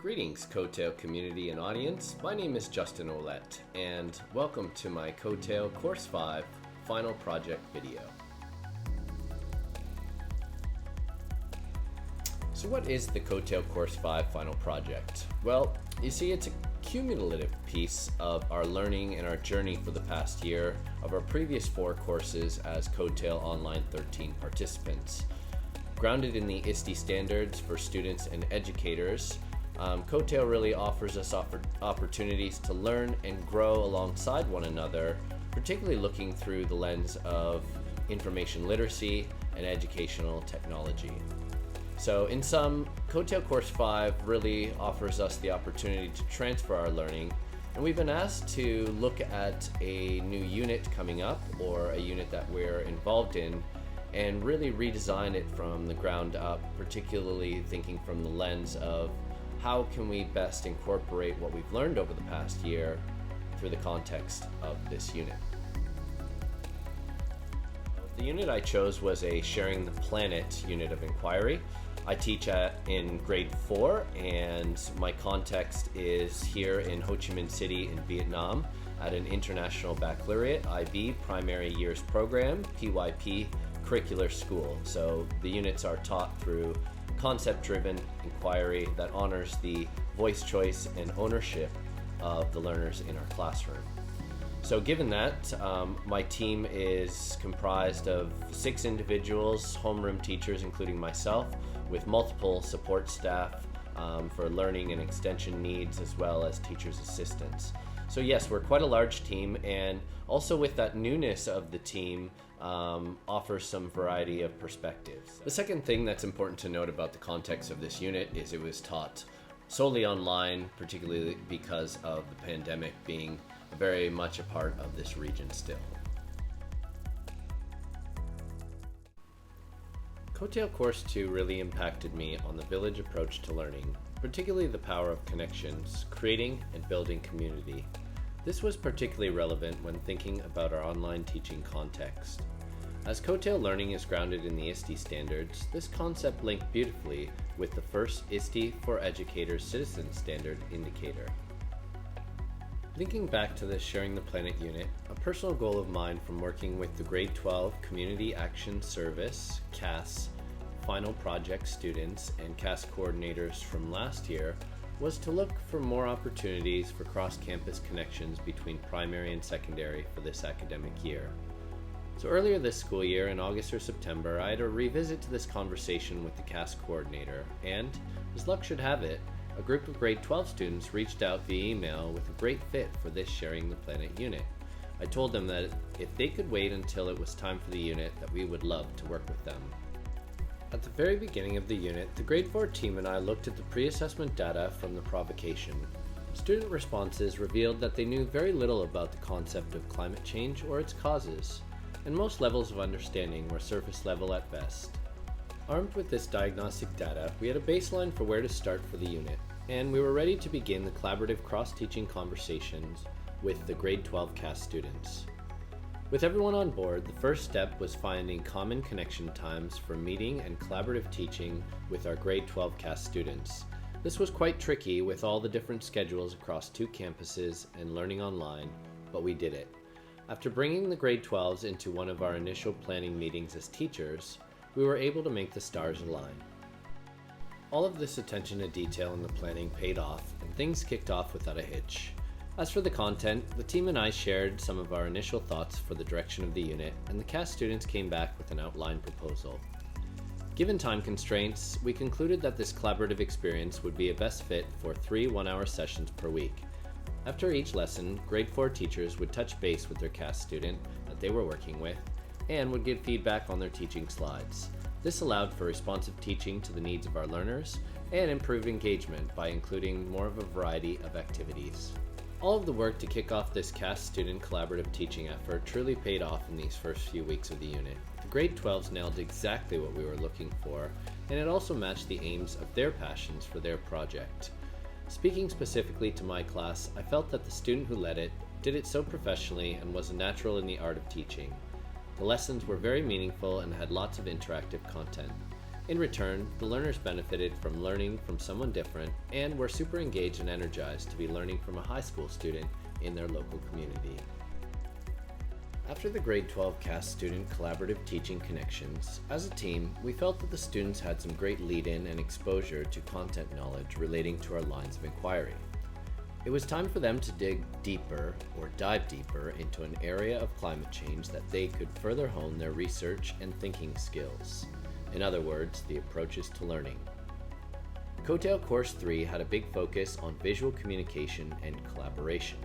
Greetings, COETAIL community and audience. My name is Justin Ouellette, and welcome to my COETAIL Course 5 final project video. So what is the COETAIL Course 5 final project? Well, you see, it's a cumulative piece of our learning and our journey for the past year of our previous 4 courses as COETAIL13 participants. Grounded in the ISTE standards for students and educators, COETAIL really offers us opportunities to learn and grow alongside one another, particularly looking through the lens of information literacy and educational technology. So in sum, COETAIL Course 5 really offers us the opportunity to transfer our learning, and we've been asked to look at a new unit coming up or a unit that we're involved in and really redesign it from the ground up, particularly thinking from the lens of how can we best incorporate what we've learned over the past year through the context of this unit. The unit I chose was a Sharing the Planet unit of inquiry. I teach in grade 4, and my context is here in Ho Chi Minh City in Vietnam at an International Baccalaureate IB Primary Years Program, PYP, curricular school. So the units are taught through concept-driven inquiry that honors the voice, choice, and ownership of the learners in our classroom. So given that, my team is comprised of 6 individuals, homeroom teachers including myself, with multiple support staff for learning and extension needs, as well as teachers' assistants. So yes, we're quite a large team, and also with that newness of the team offers some variety of perspectives. The second thing that's important to note about the context of this unit is it was taught solely online, particularly because of the pandemic being very much a part of this region still. COETAIL Course 2 really impacted me on the village approach to learning, particularly the power of connections, creating and building community. This was particularly relevant when thinking about our online teaching context. As COETAIL learning is grounded in the ISTE standards, this concept linked beautifully with the first ISTE for Educators Citizen Standard indicator. Linking back to this Sharing the Planet unit, a personal goal of mine from working with the Grade 12 Community Action Service, CAS, final project students and CAS coordinators from last year was to look for more opportunities for cross-campus connections between primary and secondary for this academic year. So earlier this school year, in August or September, I had a revisit to this conversation with the CAS coordinator, and, as luck should have it, a group of grade 12 students reached out via email with a great fit for this Sharing the Planet unit. I told them that if they could wait until it was time for the unit, that we would love to work with them. At the very beginning of the unit, the grade 4 team and I looked at the pre-assessment data from the provocation. Student responses revealed that they knew very little about the concept of climate change or its causes, and most levels of understanding were surface level at best. Armed with this diagnostic data, we had a baseline for where to start for the unit, and we were ready to begin the collaborative cross-teaching conversations with the grade 12 CAS students. With everyone on board, the first step was finding common connection times for meeting and collaborative teaching with our grade 12 CAS students. This was quite tricky with all the different schedules across 2 campuses and learning online, but we did it. After bringing the grade 12s into one of our initial planning meetings as teachers, we were able to make the stars align. All of this attention to detail in the planning paid off, and things kicked off without a hitch. As for the content, the team and I shared some of our initial thoughts for the direction of the unit, and the CAS students came back with an outline proposal. Given time constraints, we concluded that this collaborative experience would be a best fit for 3 one-hour sessions per week. After each lesson, grade 4 teachers would touch base with their CAS student that they were working with and would give feedback on their teaching slides. This allowed for responsive teaching to the needs of our learners and improved engagement by including more of a variety of activities. All of the work to kick off this CAS student collaborative teaching effort truly paid off in these first few weeks of the unit. The grade 12s nailed exactly what we were looking for, and it also matched the aims of their passions for their project. Speaking specifically to my class, I felt that the student who led it did it so professionally and was a natural in the art of teaching. The lessons were very meaningful and had lots of interactive content. In return, the learners benefited from learning from someone different and were super engaged and energized to be learning from a high school student in their local community. After the grade 12 CAS student collaborative teaching connections, as a team, we felt that the students had some great lead-in and exposure to content knowledge relating to our lines of inquiry. It was time for them to dig deeper or dive deeper into an area of climate change that they could further hone their research and thinking skills. In other words, the approaches to learning. COETAIL Course 3 had a big focus on visual communication and collaboration.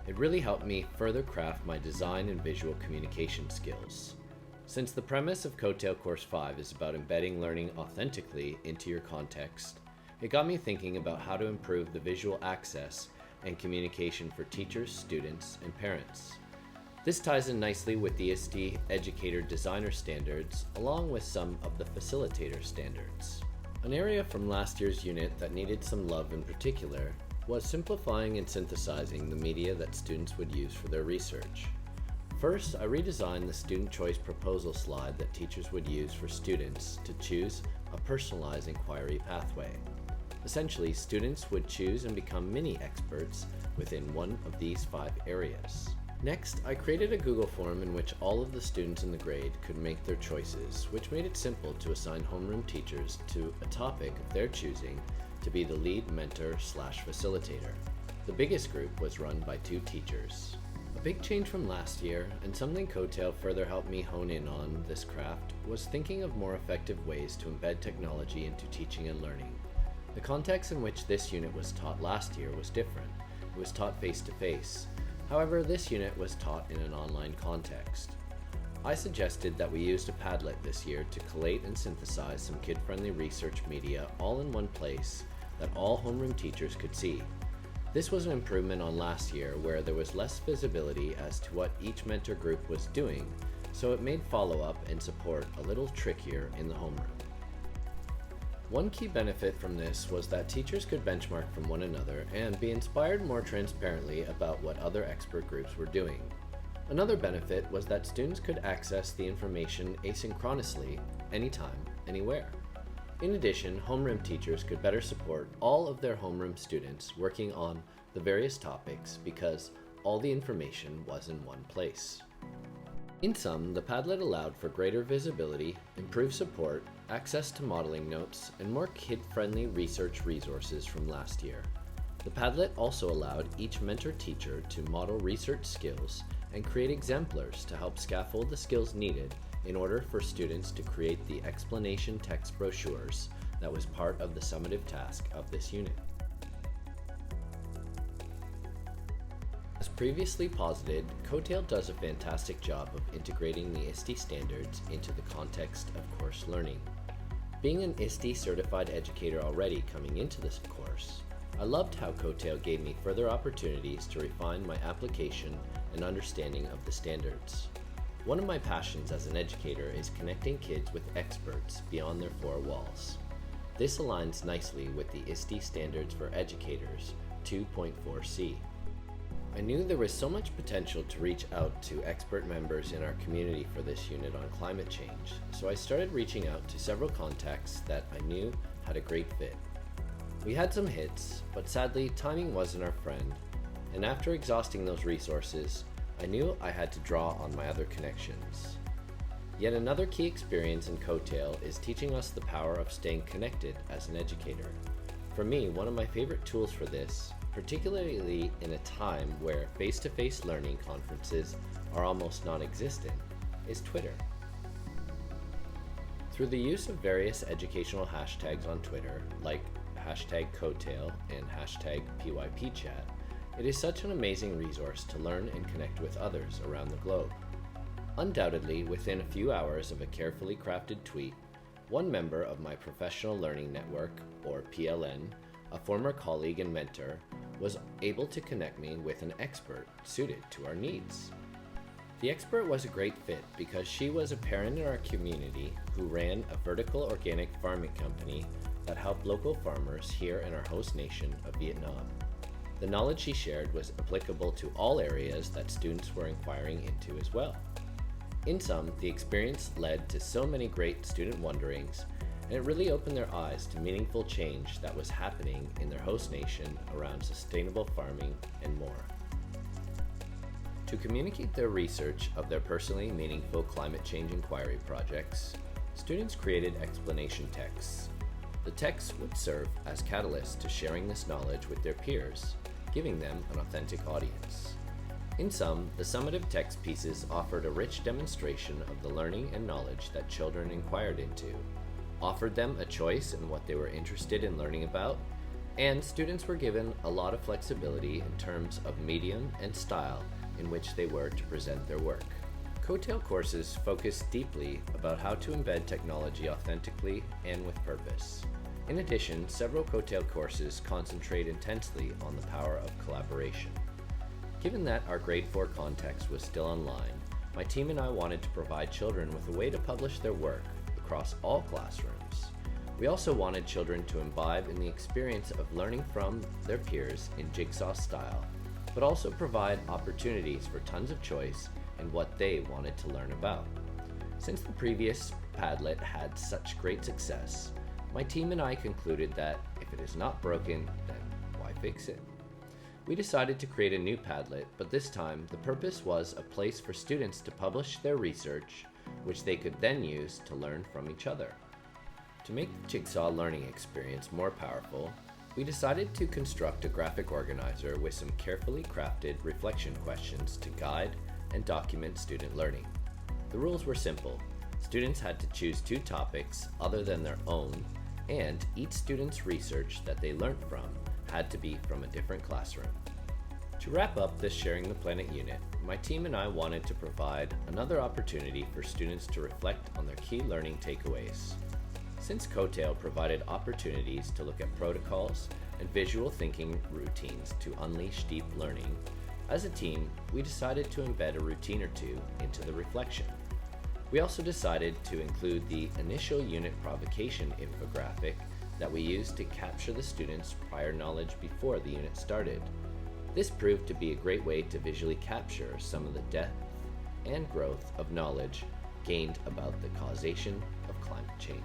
It really helped me further craft my design and visual communication skills. Since the premise of COETAIL Course 5 is about embedding learning authentically into your context, it got me thinking about how to improve the visual access and communication for teachers, students, and parents. This ties in nicely with the ISTE Educator Designer Standards, along with some of the Facilitator Standards. An area from last year's unit that needed some love in particular was simplifying and synthesizing the media that students would use for their research. First, I redesigned the student choice proposal slide that teachers would use for students to choose a personalized inquiry pathway. Essentially, students would choose and become mini experts within one of these 5 areas. Next, I created a Google form in which all of the students in the grade could make their choices, which made it simple to assign homeroom teachers to a topic of their choosing to be the lead mentor/facilitator. The biggest group was run by 2 teachers. A big change from last year, and something COETAIL further helped me hone in on this craft, was thinking of more effective ways to embed technology into teaching and learning. The context in which this unit was taught last year was different. It was taught face-to-face. However, this unit was taught in an online context. I suggested that we used a Padlet this year to collate and synthesize some kid-friendly research media all in one place that all homeroom teachers could see. This was an improvement on last year where there was less visibility as to what each mentor group was doing, so it made follow-up and support a little trickier in the homeroom. One key benefit from this was that teachers could benchmark from one another and be inspired more transparently about what other expert groups were doing. Another benefit was that students could access the information asynchronously, anytime, anywhere. In addition, homeroom teachers could better support all of their homeroom students working on the various topics because all the information was in one place. In sum, the Padlet allowed for greater visibility, improved support, access to modeling notes, and more kid-friendly research resources from last year. The Padlet also allowed each mentor teacher to model research skills and create exemplars to help scaffold the skills needed in order for students to create the explanation text brochures that was part of the summative task of this unit. As previously posited, COETAIL does a fantastic job of integrating the ISTE standards into the context of course learning. Being an ISTE certified educator already coming into this course, I loved how COETAIL gave me further opportunities to refine my application and understanding of the standards. One of my passions as an educator is connecting kids with experts beyond their 4 walls. This aligns nicely with the ISTE Standards for Educators 2.4c. I knew there was so much potential to reach out to expert members in our community for this unit on climate change, so I started reaching out to several contacts that I knew had a great fit. We had some hits, but sadly timing wasn't our friend, and after exhausting those resources, I knew I had to draw on my other connections. Yet another key experience in COETAIL is teaching us the power of staying connected as an educator. For me, one of my favorite tools for this, particularly in a time where face-to-face learning conferences are almost non-existent, is Twitter. Through the use of various educational hashtags on Twitter, like #COETAIL and #PYPChat, it is such an amazing resource to learn and connect with others around the globe. Undoubtedly, within a few hours of a carefully crafted tweet, one member of my professional learning network, or PLN, a former colleague and mentor, was able to connect me with an expert suited to our needs. The expert was a great fit because she was a parent in our community who ran a vertical organic farming company that helped local farmers here in our host nation of Vietnam. The knowledge she shared was applicable to all areas that students were inquiring into as well. In sum, the experience led to so many great student wonderings and it really opened their eyes to meaningful change that was happening in their host nation around sustainable farming and more. To communicate their research of their personally meaningful climate change inquiry projects, students created explanation texts. The texts would serve as catalysts to sharing this knowledge with their peers, giving them an authentic audience. In sum, the summative text pieces offered a rich demonstration of the learning and knowledge that children inquired into, offered them a choice in what they were interested in learning about, and students were given a lot of flexibility in terms of medium and style in which they were to present their work. COETAIL courses focus deeply about how to embed technology authentically and with purpose. In addition, several COETAIL courses concentrate intensely on the power of collaboration. Given that our grade 4 context was still online, my team and I wanted to provide children with a way to publish their work across all classrooms. We also wanted children to imbibe in the experience of learning from their peers in jigsaw style, but also provide opportunities for tons of choice in what they wanted to learn about. Since the previous Padlet had such great success, my team and I concluded that if it is not broken, then why fix it? We decided to create a new Padlet, but this time the purpose was a place for students to publish their research, which they could then use to learn from each other. To make the Jigsaw learning experience more powerful, we decided to construct a graphic organizer with some carefully crafted reflection questions to guide and document student learning. The rules were simple. Students had to choose 2 topics other than their own, and each student's research that they learned from had to be from a different classroom. To wrap up this Sharing the Planet unit, my team and I wanted to provide another opportunity for students to reflect on their key learning takeaways. Since COETAIL provided opportunities to look at protocols and visual thinking routines to unleash deep learning, as a team, we decided to embed a routine or 2 into the reflection. We also decided to include the initial unit provocation infographic that we used to capture the students' prior knowledge before the unit started. This proved to be a great way to visually capture some of the depth and growth of knowledge gained about the causation of climate change.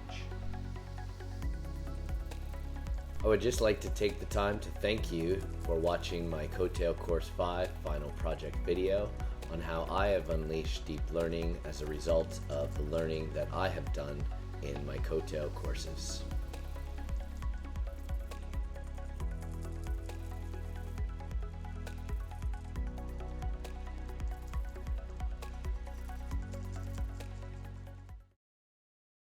I would just like to take the time to thank you for watching my COETAIL Course 5 final project video on how I have unleashed deep learning as a result of the learning that I have done in my COETAIL courses.